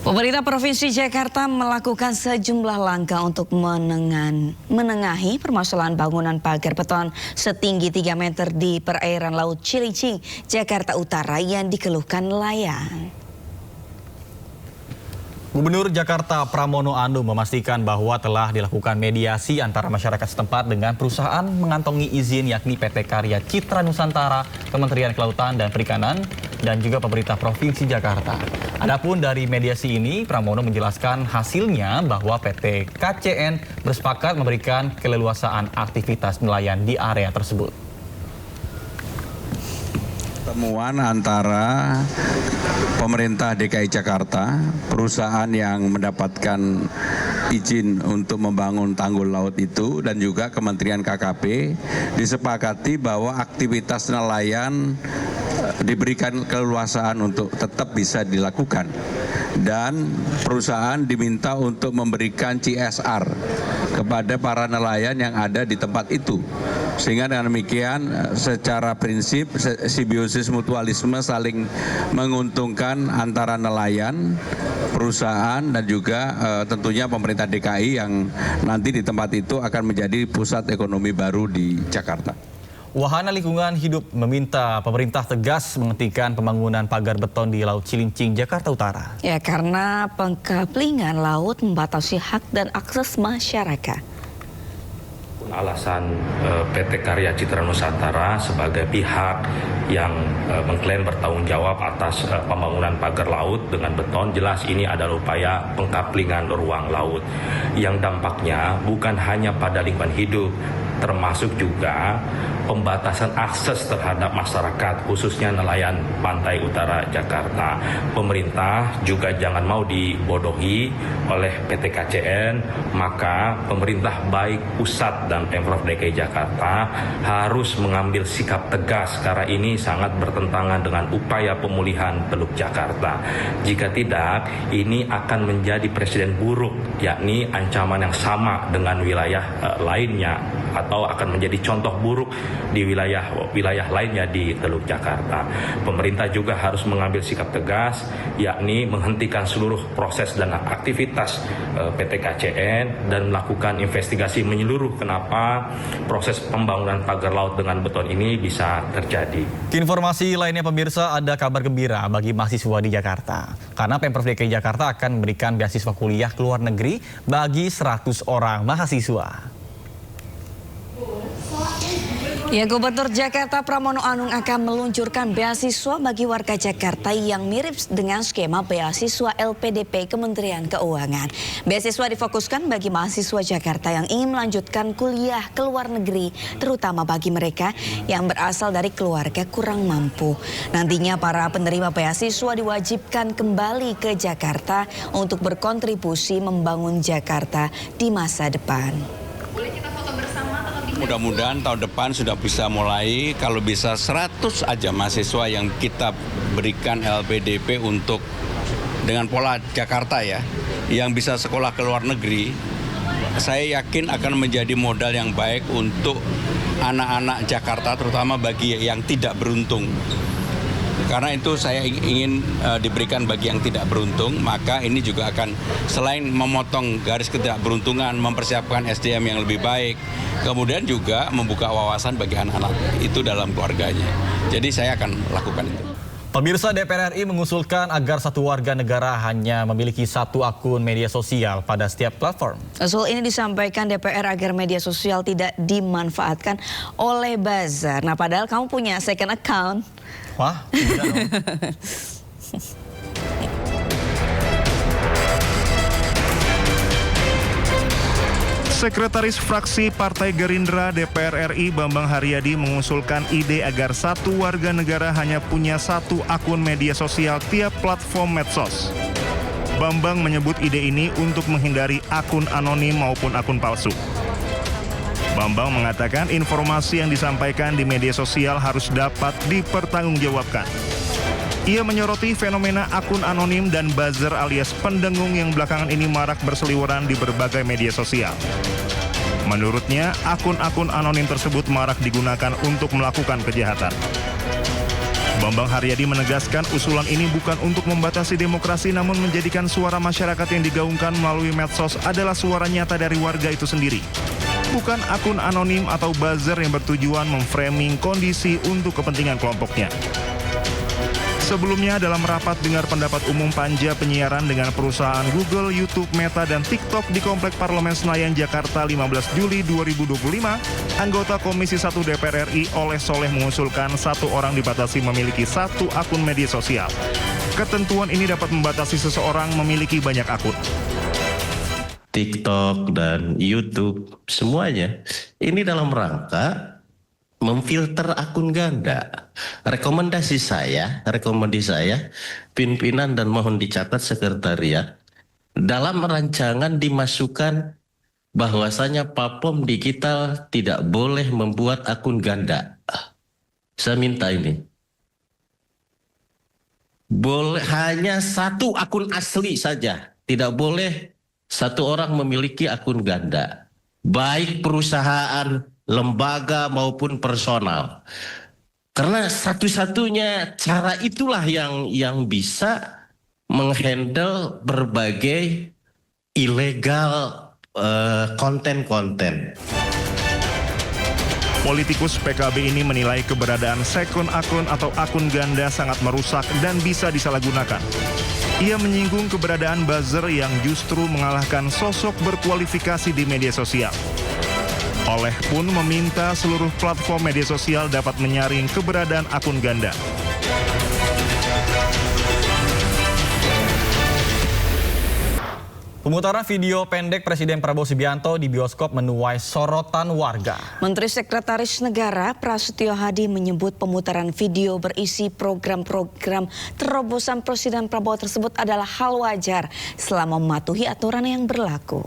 Pemerintah Provinsi Jakarta melakukan sejumlah langkah untuk menengahi permasalahan bangunan pagar beton setinggi 3 meter di perairan Laut Cilincing, Jakarta Utara yang dikeluhkan nelayan. Gubernur Jakarta Pramono Anung memastikan bahwa telah dilakukan mediasi antara masyarakat setempat dengan perusahaan mengantongi izin yakni PT Karya Citra Nusantara, Kementerian Kelautan dan Perikanan, dan juga pemerintah Provinsi Jakarta. Adapun dari mediasi ini, Pramono menjelaskan hasilnya bahwa PT KCN bersepakat memberikan keleluasaan aktivitas nelayan di area tersebut. Pertemuan antara pemerintah DKI Jakarta, perusahaan yang mendapatkan izin untuk membangun tanggul laut itu, dan juga Kementerian KKP disepakati bahwa aktivitas nelayan diberikan keleluasaan untuk tetap bisa dilakukan, dan perusahaan diminta untuk memberikan CSR kepada para nelayan yang ada di tempat itu, sehingga dengan demikian secara prinsip simbiosis mutualisme saling menguntungkan antara nelayan, perusahaan, dan juga tentunya pemerintah DKI yang nanti di tempat itu akan menjadi pusat ekonomi baru di Jakarta. Wahana Lingkungan Hidup meminta pemerintah tegas menghentikan pembangunan pagar beton di Laut Cilincing, Jakarta Utara. Ya, karena pengkaplingan laut membatasi hak dan akses masyarakat. Alasan PT Karya Citra Nusantara sebagai pihak yang mengklaim bertanggung jawab atas pembangunan pagar laut dengan beton, jelas ini adalah upaya pengkaplingan ruang laut yang dampaknya bukan hanya pada lingkungan hidup, termasuk juga pembatasan akses terhadap masyarakat, khususnya nelayan pantai utara Jakarta. Pemerintah juga jangan mau dibodohi oleh PT KCN, maka pemerintah baik pusat dan Pemprov DKI Jakarta harus mengambil sikap tegas karena ini sangat bertentangan dengan upaya pemulihan Teluk Jakarta. Jika tidak, ini akan menjadi presiden buruk, yakni ancaman yang sama dengan wilayah lainnya, atau akan menjadi contoh buruk di wilayah lainnya di Teluk Jakarta. Pemerintah juga harus mengambil sikap tegas, yakni menghentikan seluruh proses dan aktivitas PT KCN dan melakukan investigasi menyeluruh kenapa proses pembangunan pagar laut dengan beton ini bisa terjadi. Informasi lainnya pemirsa, ada kabar gembira bagi mahasiswa di Jakarta. Karena Pemprov DKI Jakarta akan memberikan beasiswa kuliah ke luar negeri bagi 100 orang mahasiswa. Ya, Gubernur Jakarta Pramono Anung akan meluncurkan beasiswa bagi warga Jakarta yang mirip dengan skema beasiswa LPDP Kementerian Keuangan. Beasiswa difokuskan bagi mahasiswa Jakarta yang ingin melanjutkan kuliah ke luar negeri, terutama bagi mereka yang berasal dari keluarga kurang mampu. Nantinya para penerima beasiswa diwajibkan kembali ke Jakarta untuk berkontribusi membangun Jakarta di masa depan. Mudah-mudahan tahun depan sudah bisa mulai, kalau bisa 100 aja mahasiswa yang kita berikan LPDP untuk dengan pola Jakarta ya, yang bisa sekolah ke luar negeri. Saya yakin akan menjadi modal yang baik untuk anak-anak Jakarta, terutama bagi yang tidak beruntung. Karena itu saya ingin diberikan bagi yang tidak beruntung, maka ini juga akan selain memotong garis ketidakberuntungan, mempersiapkan SDM yang lebih baik, kemudian juga membuka wawasan bagi anak-anak itu dalam keluarganya. Jadi saya akan lakukan itu. Pemirsa, DPR RI mengusulkan agar satu warga negara hanya memiliki satu akun media sosial pada setiap platform. Usul ini disampaikan DPR agar media sosial tidak dimanfaatkan oleh buzzer. Nah, padahal kamu punya second account. Wah, tidak dong. Sekretaris Fraksi Partai Gerindra DPR RI Bambang Haryadi mengusulkan ide agar satu warga negara hanya punya satu akun media sosial tiap platform medsos. Bambang menyebut ide ini untuk menghindari akun anonim maupun akun palsu. Bambang mengatakan informasi yang disampaikan di media sosial harus dapat dipertanggungjawabkan. Ia menyoroti fenomena akun anonim dan buzzer alias pendengung yang belakangan ini marak berseliweran di berbagai media sosial. Menurutnya, akun-akun anonim tersebut marak digunakan untuk melakukan kejahatan. Bambang Haryadi menegaskan usulan ini bukan untuk membatasi demokrasi namun menjadikan suara masyarakat yang digaungkan melalui medsos adalah suara nyata dari warga itu sendiri. Bukan akun anonim atau buzzer yang bertujuan memframing kondisi untuk kepentingan kelompoknya. Sebelumnya dalam rapat dengar pendapat umum panja penyiaran dengan perusahaan Google, YouTube, Meta, dan TikTok di Komplek Parlemen Senayan, Jakarta 15 Juli 2025, anggota Komisi 1 DPR RI Oleh Soleh mengusulkan satu orang dibatasi memiliki satu akun media sosial. Ketentuan ini dapat membatasi seseorang memiliki banyak akun. TikTok dan YouTube semuanya ini dalam rangka memfilter akun ganda. Rekomendasi saya, pimpinan dan mohon dicatat sekretariat, dalam rancangan dimasukkan bahwasanya platform digital tidak boleh membuat akun ganda. Saya minta ini. Boleh hanya satu akun asli saja, tidak boleh satu orang memiliki akun ganda. Baik perusahaan, lembaga maupun personal. Karena satu-satunya cara itulah yang bisa menghandle berbagai ilegal konten-konten. Politikus PKB ini menilai keberadaan second akun atau akun ganda sangat merusak dan bisa disalahgunakan. Ia menyinggung keberadaan buzzer yang justru mengalahkan sosok berkualifikasi di media sosial. Oleh pun meminta seluruh platform media sosial dapat menyaring keberadaan akun ganda. Pemutaran video pendek Presiden Prabowo Subianto di bioskop menuai sorotan warga. Menteri Sekretaris Negara Prasetyo Hadi menyebut pemutaran video berisi program-program terobosan Presiden Prabowo tersebut adalah hal wajar selama mematuhi aturan yang berlaku.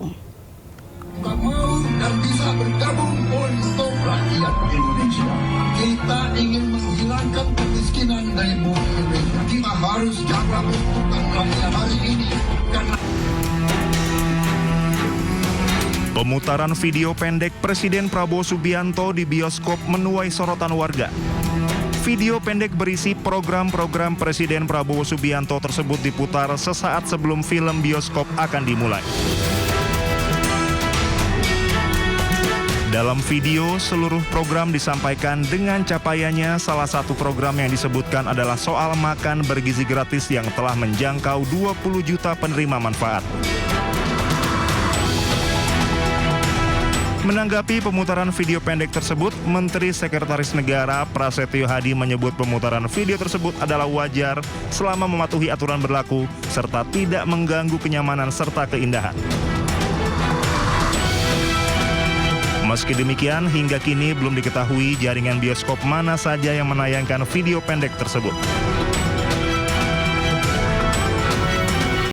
Mau dan bisa bergabung untuk rakyat Indonesia. Kita ingin menghilangkan kemiskinan dari bumi Indonesia. Kita harus jaga untuk rakyat hari ini. Pemutaran video pendek Presiden Prabowo Subianto di bioskop menuai sorotan warga. Video pendek berisi program-program Presiden Prabowo Subianto tersebut diputar sesaat sebelum film bioskop akan dimulai. Dalam video, seluruh program disampaikan dengan capaiannya. Salah satu program yang disebutkan adalah soal makan bergizi gratis yang telah menjangkau 20 juta penerima manfaat. Menanggapi pemutaran video pendek tersebut, Menteri Sekretaris Negara Prasetyo Hadi menyebut pemutaran video tersebut adalah wajar selama mematuhi aturan berlaku serta tidak mengganggu kenyamanan serta keindahan. Meski demikian, hingga kini belum diketahui jaringan bioskop mana saja yang menayangkan video pendek tersebut.